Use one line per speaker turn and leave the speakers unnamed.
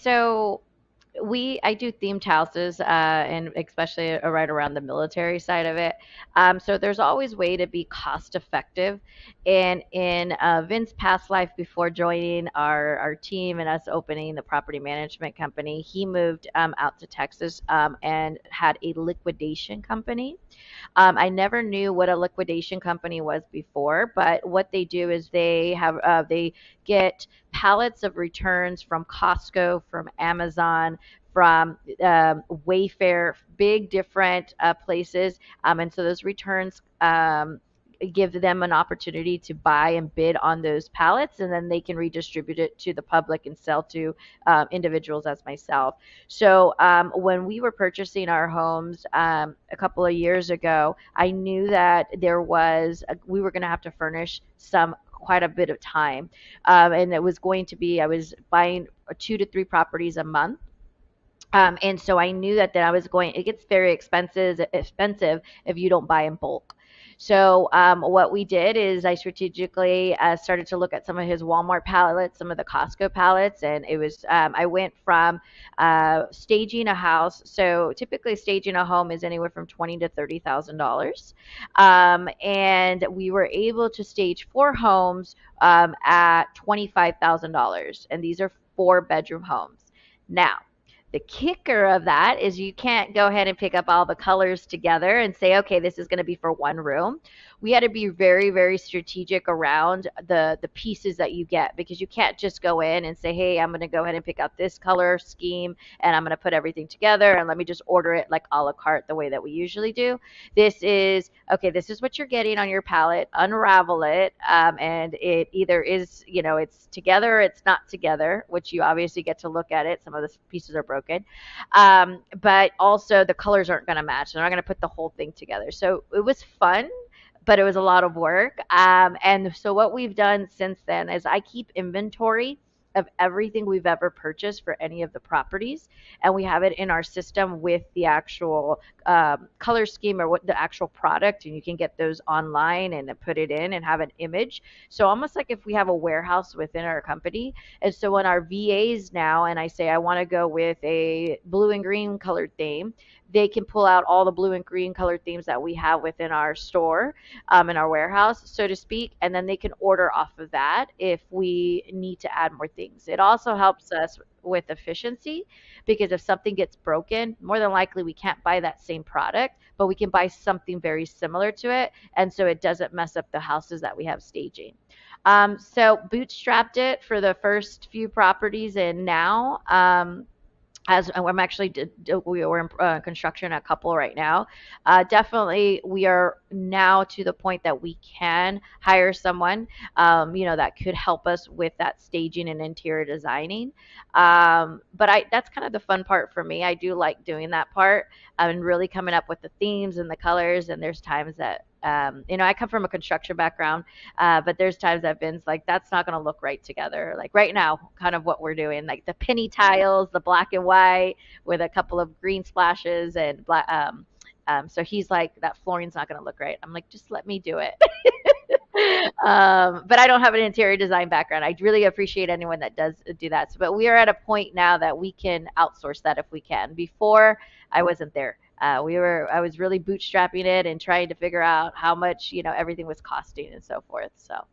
So I do themed houses, and especially right around the military side of it. So there's always way to be cost effective. And in Vince's past life, before joining our team and us opening the property management company, he moved out to Texas and had a liquidation company. I never knew what a liquidation company was before, but what they do is they get pallets of returns from Costco, from Amazon, from Wayfair, big different places, and so those returns give them an opportunity to buy and bid on those pallets, and then they can redistribute it to the public and sell to individuals as myself. So when we were purchasing our homes a couple of years ago, I knew that we were going to have to furnish some quite a bit of time, and it was going to be I was buying 2 to 3 properties a month. And so I knew that I was going. It gets very expensive if you don't buy in bulk. So what we did is I strategically started to look at some of his Walmart pallets, some of the Costco pallets, and it was I went from staging a house. So typically staging a home is anywhere from $20,000 to $30,000, and we were able to stage 4 homes at $25,000, and these are 4 bedroom homes. Now, the kicker of that is you can't go ahead and pick up all the colors together and say, okay, this is going to be for one room. We had to be very, very strategic around the pieces that you get, because you can't just go in and say, hey, I'm going to go ahead and pick out this color scheme and I'm going to put everything together and let me just order it like a la carte the way that we usually do. This is, okay, this is what you're getting on your palette, unravel it, and it either is, it's together or it's not together, which you obviously get to look at it. Some of the pieces are broken. But also the colors aren't going to match. They're not going to put the whole thing together. So it was fun, but it was a lot of work. And so what we've done since then is I keep inventory of everything we've ever purchased for any of the properties, and we have it in our system with the actual color scheme or what the actual product, and you can get those online and put it in and have an image. So almost like if we have a warehouse within our company, and so when our VAs now, and I say I want to go with a blue and green colored theme, they can pull out all the blue and green colored themes that we have within our store, in our warehouse, so to speak, and then they can order off of that if we need to add more things. It also helps us with efficiency, because if something gets broken, more than likely we can't buy that same product, but we can buy something very similar to it, and so it doesn't mess up the houses that we have staging. So bootstrapped it for the first few properties, and now as I'm actually we are in construction a couple right now. Definitely, we are now to the point that we can hire someone, that could help us with that staging and interior designing. But that's kind of the fun part for me. I do like doing that part and really coming up with the themes and the colors. And there's times that I come from a construction background, but there's times I've been like, that's not going to look right together. Like right now, kind of what we're doing, like the penny tiles, the black and white with a couple of green splashes and black. So he's like, that flooring's not going to look right. I'm like, just let me do it. But I don't have an interior design background. I really appreciate anyone that does do that. So, but we are at a point now that we can outsource that if we can. Before, I wasn't there. I was really bootstrapping it and trying to figure out how much, everything was costing and so forth. So.